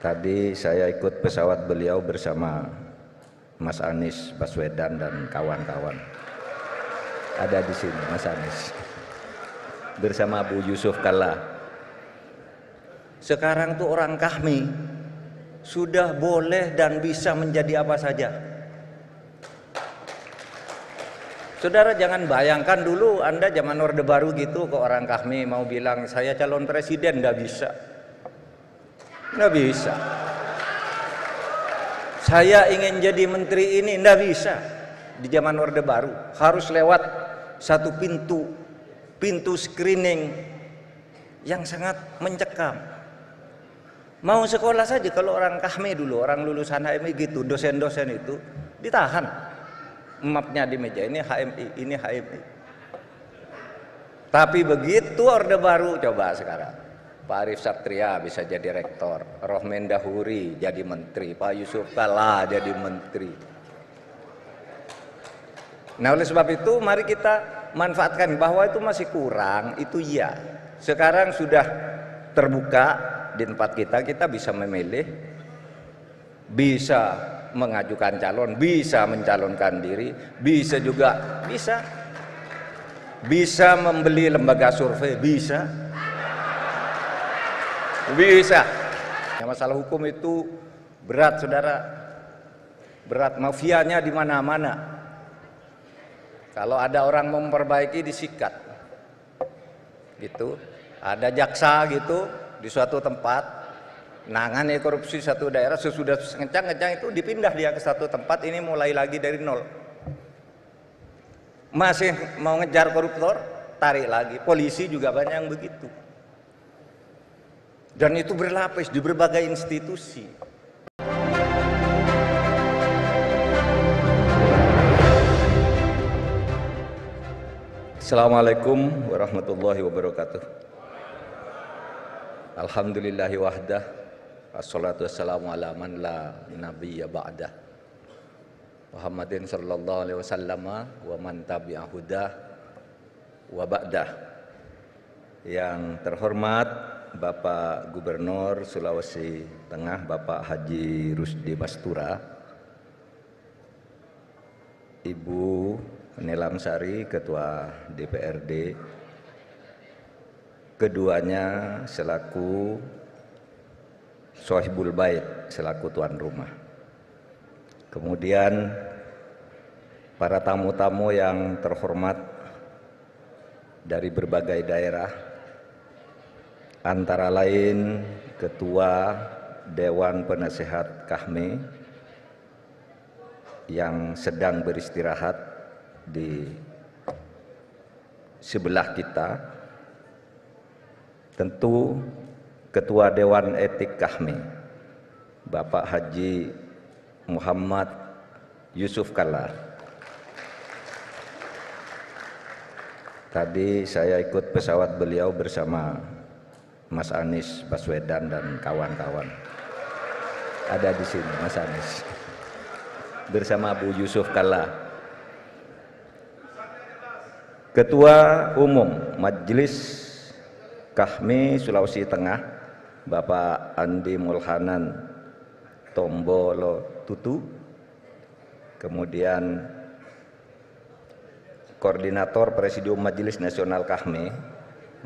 Tadi saya ikut pesawat beliau bersama Mas Anies Baswedan dan kawan-kawan. Ada di sini Mas Anies bersama Bu Yusuf Kalla. Sekarang tuh orang Kahmi sudah boleh dan bisa menjadi apa saja. Saudara jangan bayangkan dulu Anda zaman Orde Baru gitu ke orang Kahmi mau bilang saya calon presiden, nggak bisa. Nggak bisa. Saya ingin jadi menteri ini, nggak bisa. Di zaman Orde Baru harus lewat satu pintu screening yang sangat mencekam. Mau sekolah saja kalau orang Kahmi dulu, orang lulusan HMI gitu, dosen-dosen itu ditahan. Mapnya di meja, ini HMI, ini HMI. Tapi begitu Orde Baru, coba sekarang Pak Arief Satria bisa jadi rektor, Rohmin Dahuri jadi menteri, Pak Yusuf Kalla jadi menteri. Nah oleh sebab itu mari kita manfaatkan bahwa itu masih kurang, itu iya. Sekarang sudah terbuka di tempat kita bisa memilih, bisa mengajukan calon, bisa mencalonkan diri, bisa juga bisa membeli lembaga survei, bisa. Masalah hukum itu berat, saudara, berat, mafianya di mana-mana. Kalau ada orang memperbaiki disikat, gitu. Ada jaksa gitu di suatu tempat, nangani korupsi satu daerah, sesudah kencang-kencang itu dipindah dia ke satu tempat, ini mulai lagi dari nol. Masih mau ngejar koruptor, tarik lagi. Polisi juga banyak yang begitu. Dan itu berlapis di berbagai institusi. Assalamualaikum warahmatullahi wabarakatuh. Alhamdulillahi wahdah, assalatu wassalamu ala man la nabiyya ba'dah, Muhammadin sallallahu alaihi wasallam wa man tabi'a hudah wa ba'dah. Yang terhormat Bapak Gubernur Sulawesi Tengah, Bapak Haji Rusdi Bastura, Ibu Nilam Sari, Ketua DPRD, keduanya selaku Sohibul Bait, selaku tuan rumah. Kemudian para tamu-tamu yang terhormat dari berbagai daerah, antara lain Ketua Dewan Penasehat Kahmi yang sedang beristirahat di sebelah kita, tentu Ketua Dewan Etik Kahmi Bapak Haji Muhammad Yusuf Kalla. Tadi saya ikut pesawat beliau bersama Mas Anies Baswedan dan kawan-kawan. Ada di sini Mas Anies bersama Bu Yusuf Kalla. Ketua Umum Majelis Kahmi Sulawesi Tengah Bapak Andi Mulhanan Tombolo Tutu. Kemudian Koordinator Presidium Majelis Nasional Kahmi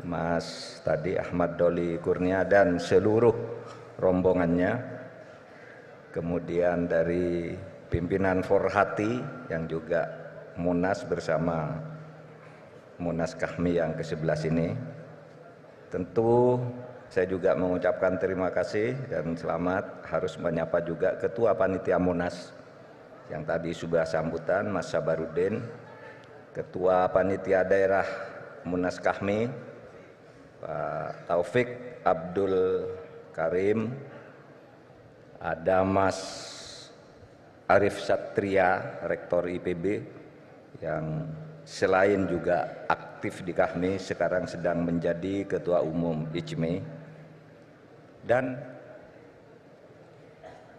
Mas tadi Ahmad Doli Kurnia dan seluruh rombongannya. Kemudian dari pimpinan Forhati yang juga Munas bersama Munas Kahmi yang ke-11 ini. Tentu saya juga mengucapkan terima kasih dan selamat, harus menyapa juga Ketua Panitia Munas yang tadi sudah sambutan, Mas Sabarudin, Ketua Panitia Daerah Munas Kahmi Pak Taufik Abdul Karim, ada Mas Arief Satria, Rektor IPB, yang selain juga aktif di Kahmi, sekarang sedang menjadi Ketua Umum ICME, dan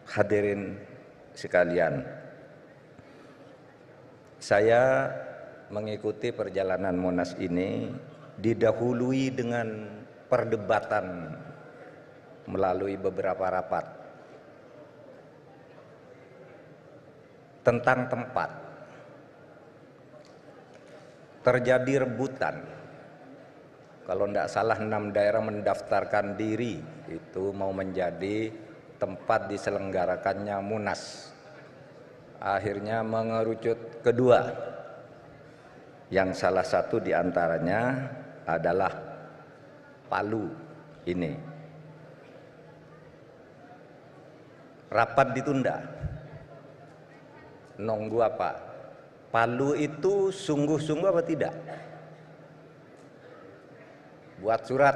hadirin sekalian, saya mengikuti perjalanan Monas ini didahului dengan perdebatan melalui beberapa rapat tentang tempat. Terjadi rebutan. Kalau tidak salah 6 daerah mendaftarkan diri itu mau menjadi tempat diselenggarakannya Munas. Akhirnya mengerucut kedua, yang salah satu diantaranya adalah Palu ini. Rapat ditunda. Nunggu apa? Palu itu sungguh-sungguh apa tidak? Buat surat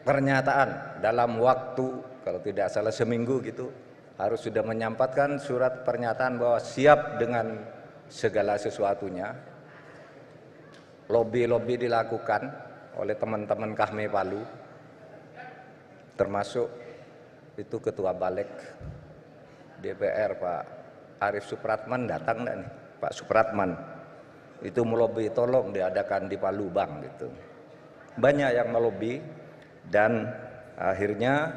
pernyataan dalam waktu, kalau tidak salah seminggu gitu, harus sudah menyampaikan surat pernyataan bahwa siap dengan segala sesuatunya. Lobby-lobby dilakukan oleh teman-teman Kahmi Palu, termasuk itu Ketua Balik DPR Pak Arif Supratman datang enggak nih? Pak Supratman itu melobi tolong diadakan di Palu Bang gitu. Banyak yang melobi dan akhirnya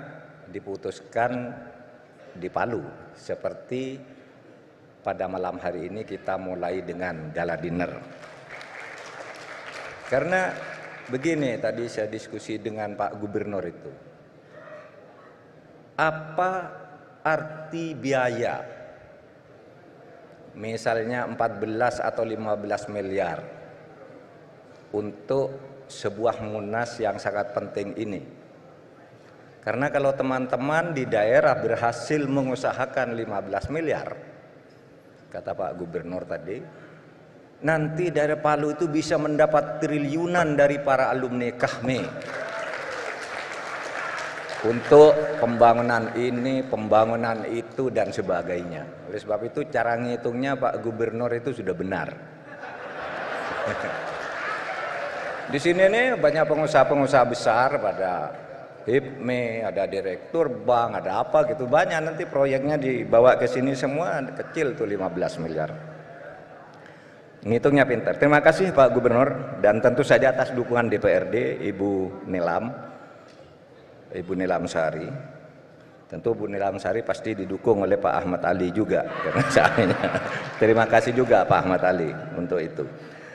diputuskan di Palu. Seperti pada malam hari ini kita mulai dengan gala dinner. Karena begini, tadi saya diskusi dengan Pak Gubernur itu. Apa arti biaya? Misalnya 14 atau 15 miliar untuk sebuah munas yang sangat penting ini. Karena kalau teman-teman di daerah berhasil mengusahakan 15 miliar, kata Pak Gubernur tadi, nanti daerah Palu itu bisa mendapat triliunan dari para alumni Kahmi untuk pembangunan ini, pembangunan itu dan sebagainya. Oleh sebab itu cara ngitungnya Pak Gubernur itu sudah benar. Di sini nih banyak pengusaha-pengusaha besar, pada HIPME, ada direktur bank, ada apa gitu, banyak, nanti proyeknya dibawa ke sini semua, kecil tuh 15 miliar. Ngitungnya pintar. Terima kasih Pak Gubernur, dan tentu saja atas dukungan DPRD Ibu Nilam Sari. Tentu Bu Nilam Sari pasti didukung oleh Pak Ahmad Ali juga karena saya. Terima kasih juga Pak Ahmad Ali untuk itu.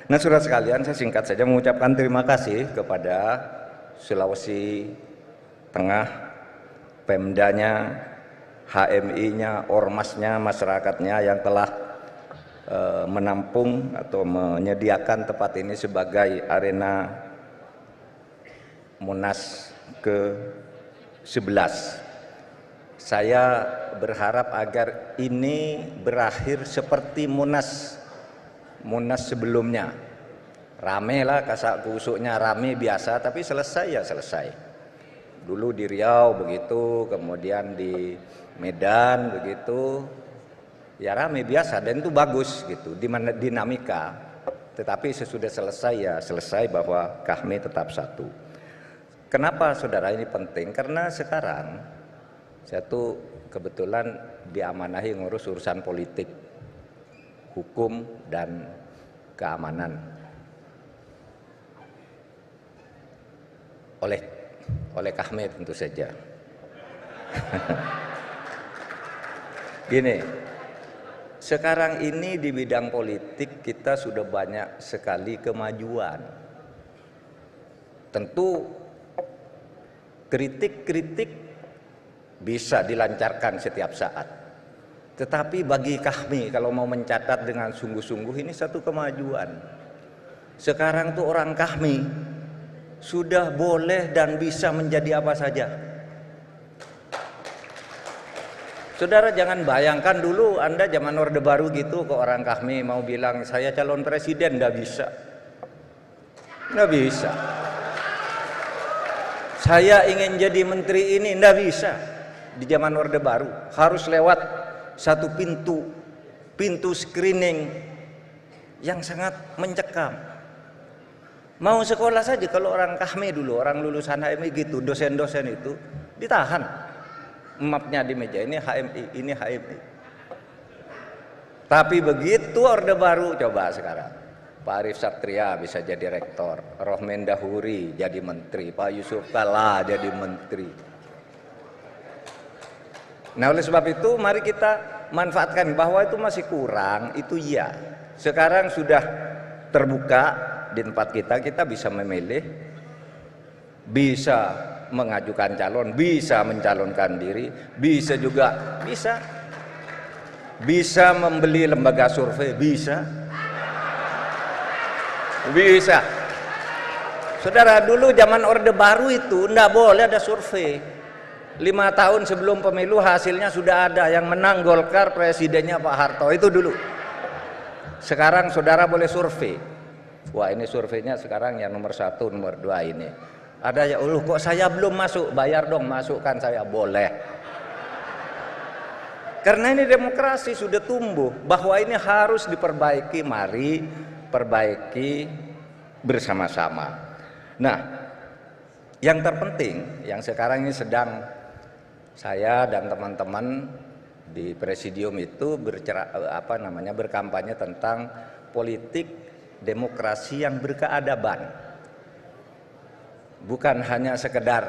Nah, saudara sekalian, saya singkat saja mengucapkan terima kasih kepada Sulawesi Tengah, Pemdanya, HMI-nya, ormasnya, masyarakatnya yang telah menampung atau menyediakan tempat ini sebagai arena Munas ke-11. Saya berharap agar ini berakhir seperti Munas sebelumnya. Rame lah, kasak kusuknya rame biasa, tapi selesai ya selesai. Dulu di Riau begitu, kemudian di Medan begitu, ya rame biasa dan itu bagus gitu, di mana dinamika. Tetapi sesudah selesai ya selesai, bahwa Kahmi tetap satu. Kenapa saudara ini penting? Karena sekarang saya tuh kebetulan diamanahi ngurus urusan politik, hukum dan keamanan oleh Kahmi tentu saja. Gini, sekarang ini di bidang politik kita sudah banyak sekali kemajuan. Tentu kritik-kritik bisa dilancarkan setiap saat. Tetapi bagi Kahmi, kalau mau mencatat dengan sungguh-sungguh, ini satu kemajuan. Sekarang tuh orang Kahmi sudah boleh dan bisa menjadi apa saja. Saudara jangan bayangkan dulu Anda zaman Orde Baru gitu, ke orang Kahmi mau bilang saya calon presiden, nggak bisa. Nggak bisa. Saya ingin jadi menteri ini, nggak bisa. Di zaman Orde Baru harus lewat satu pintu screening yang sangat mencekam. Mau sekolah saja, kalau orang Kahmi dulu, orang lulusan HMI gitu, dosen-dosen itu ditahan. Mapnya di meja, ini HMI, ini HMI. Tapi begitu Orde Baru, coba sekarang Pak Arif Satria bisa jadi rektor, Rohmen Dahuri jadi menteri, Pak Yusuf Kalla jadi menteri. Nah, oleh sebab itu mari kita manfaatkan bahwa itu masih kurang, itu iya. Sekarang sudah terbuka di tempat kita bisa memilih, bisa mengajukan calon, bisa mencalonkan diri, bisa juga bisa membeli lembaga survei, bisa. Saudara, dulu zaman Orde Baru itu enggak boleh ada survei. 5 tahun sebelum pemilu hasilnya sudah ada, yang menang Golkar, presidennya Pak Harto, itu dulu. Sekarang saudara boleh survei. Wah, ini surveinya sekarang yang nomor 1, nomor 2 ini. Ada ya, kok saya belum masuk, bayar dong, masukkan saya, boleh. Karena ini demokrasi sudah tumbuh, bahwa ini harus diperbaiki, mari perbaiki bersama-sama. Nah, yang terpenting, yang sekarang ini sedang saya dan teman-teman di presidium itu berkampanye tentang politik demokrasi yang berkeadaban. Bukan hanya sekedar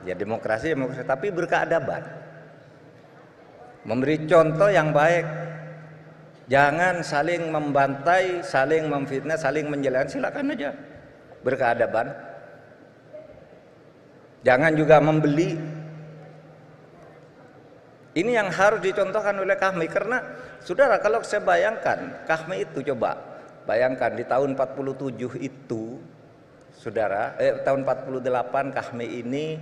ya demokrasi, tapi berkeadaban. Memberi contoh yang baik. Jangan saling membantai, saling memfitnah, saling menjelekkan, silakan aja. Berkeadaban. Jangan juga membeli. Ini yang harus dicontohkan oleh kami, karena saudara, kalau saya bayangkan kami itu, coba bayangkan di tahun 47 itu, saudara, tahun 48 kami ini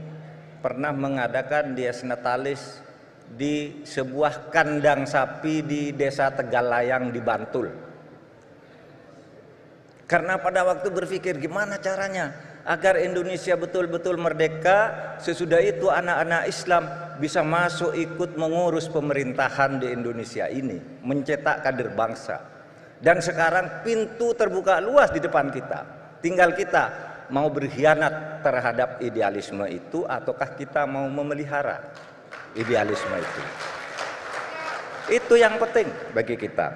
pernah mengadakan dies natalis di sebuah kandang sapi di desa Tegalayang di Bantul. Karena pada waktu berpikir gimana caranya agar Indonesia betul-betul merdeka, sesudah itu anak-anak Islam bisa masuk ikut mengurus pemerintahan di Indonesia ini, mencetak kader bangsa. Dan sekarang pintu terbuka luas di depan kita. Tinggal kita mau berkhianat terhadap idealisme itu, ataukah kita mau memelihara idealisme itu. Itu yang penting bagi kita.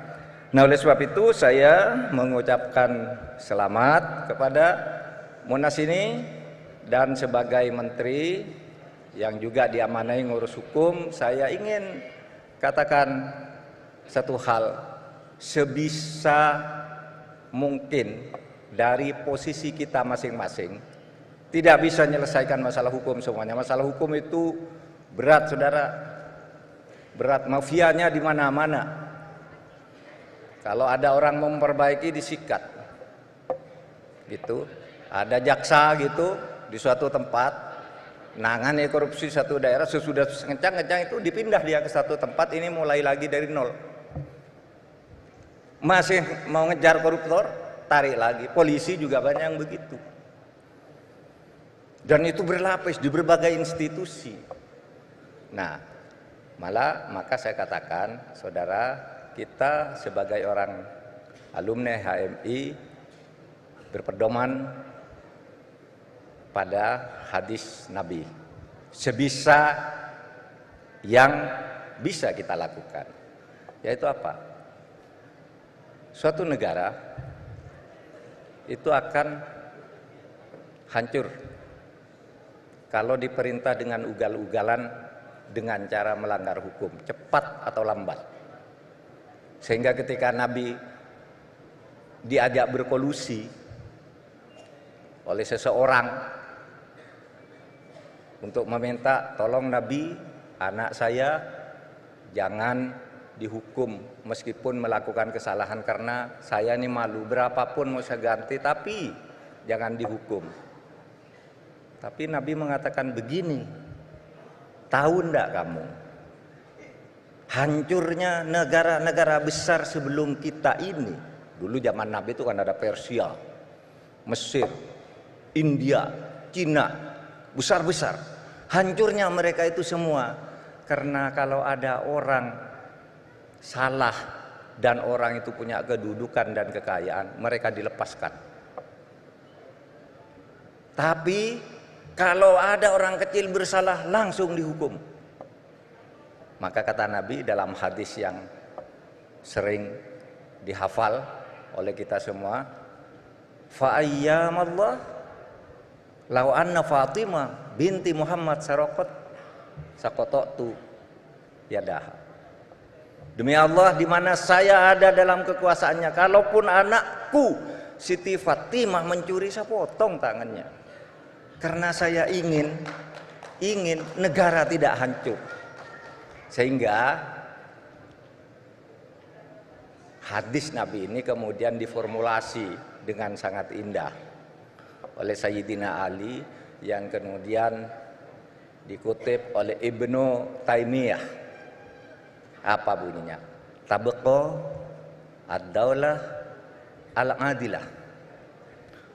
Nah, oleh sebab itu saya mengucapkan selamat kepada Monas ini, dan sebagai menteri yang juga diamanai ngurus hukum, saya ingin katakan satu hal, sebisa mungkin dari posisi kita masing-masing. Tidak bisa menyelesaikan masalah hukum semuanya. Masalah hukum itu berat, saudara. Berat, mafianya di mana-mana. Kalau ada orang memperbaiki, disikat. Gitu. Ada jaksa gitu di suatu tempat, nangani korupsi satu daerah, sesudah kencang-kencang itu dipindah dia ke satu tempat, ini mulai lagi dari nol. Masih mau ngejar koruptor, tarik lagi. Polisi juga banyak yang begitu. Dan itu berlapis di berbagai institusi. Nah, maka saya katakan, saudara, kita sebagai orang alumni HMI berpedoman pada hadis Nabi, sebisa yang bisa kita lakukan. Yaitu apa? Suatu negara itu akan hancur kalau diperintah dengan ugal-ugalan, dengan cara melanggar hukum, cepat atau lambat. Sehingga ketika Nabi diajak berkolusi oleh seseorang untuk meminta, tolong Nabi, anak saya jangan dihukum meskipun melakukan kesalahan, karena saya ini malu, berapapun mau saya ganti, tapi jangan dihukum. Tapi Nabi mengatakan begini, tahu enggak kamu, hancurnya negara-negara besar sebelum kita ini, dulu zaman Nabi itu kan ada Persia, Mesir, India, Cina, besar-besar. Hancurnya mereka itu semua karena kalau ada orang salah dan orang itu punya kedudukan dan kekayaan, mereka dilepaskan. Tapi kalau ada orang kecil bersalah, langsung dihukum. Maka kata Nabi dalam hadis yang sering dihafal oleh kita semua, fa ayyamallah lau anna Fatimah binti Muhammad saraqat saqatatu yadaha. Demi Allah, di mana saya ada dalam kekuasaannya, kalaupun anakku Siti Fatimah mencuri, saya potong tangannya. Karena saya ingin negara tidak hancur. Sehingga hadis Nabi ini kemudian diformulasi dengan sangat indah oleh Sayyidina Ali, yang kemudian dikutip oleh Ibnu Taimiyah. Apa bunyinya? Tabqa ad-daulah al-adilah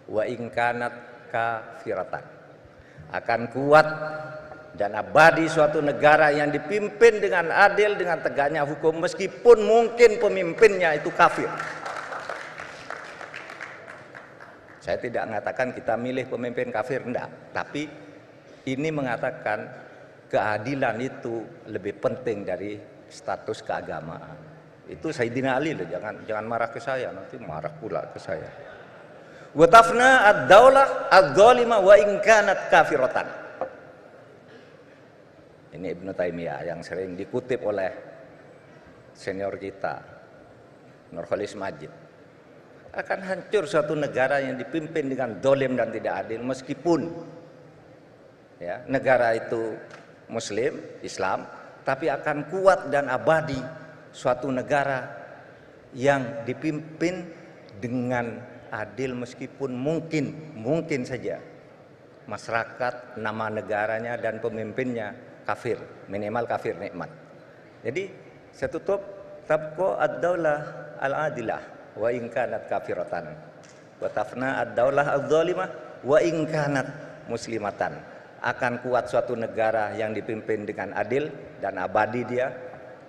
wa in kanat kafiratan. Akan kuat dan abadi suatu negara yang dipimpin dengan adil, dengan tegaknya hukum, meskipun mungkin pemimpinnya itu kafir. Saya tidak mengatakan kita milih pemimpin kafir, enggak, tapi ini mengatakan keadilan itu lebih penting dari status keagamaan. Itu Sayyidina Ali loh, jangan marah ke saya, nanti marah pula ke saya. Wa tafna ad-daulah adz-dzalimah wa in kanat kafiratan. Ini Ibnu Taimiyah yang sering dikutip oleh senior kita, Nurholis Majid. Akan hancur suatu negara yang dipimpin dengan dolim dan tidak adil, meskipun ya, negara itu Muslim, Islam, tapi akan kuat dan abadi suatu negara yang dipimpin dengan adil, meskipun mungkin saja masyarakat, nama negaranya dan pemimpinnya kafir, minimal kafir nikmat. Jadi saya tutup, tabqa ad-daulah al-adilah wa in kanat kafiratan wa tafna ad-daulah adz-dzalimah wa in kanat muslimatan. Akan kuat suatu negara yang dipimpin dengan adil dan abadi dia,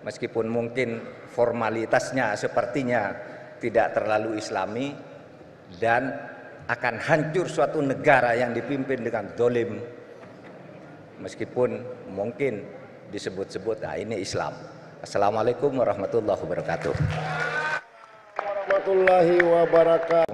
meskipun mungkin formalitasnya sepertinya tidak terlalu islami, dan akan hancur suatu negara yang dipimpin dengan dolim, meskipun mungkin disebut-sebut ini Islam. Assalamualaikum warahmatullahi wabarakatuh. Warahmatullahi wabarakatuh.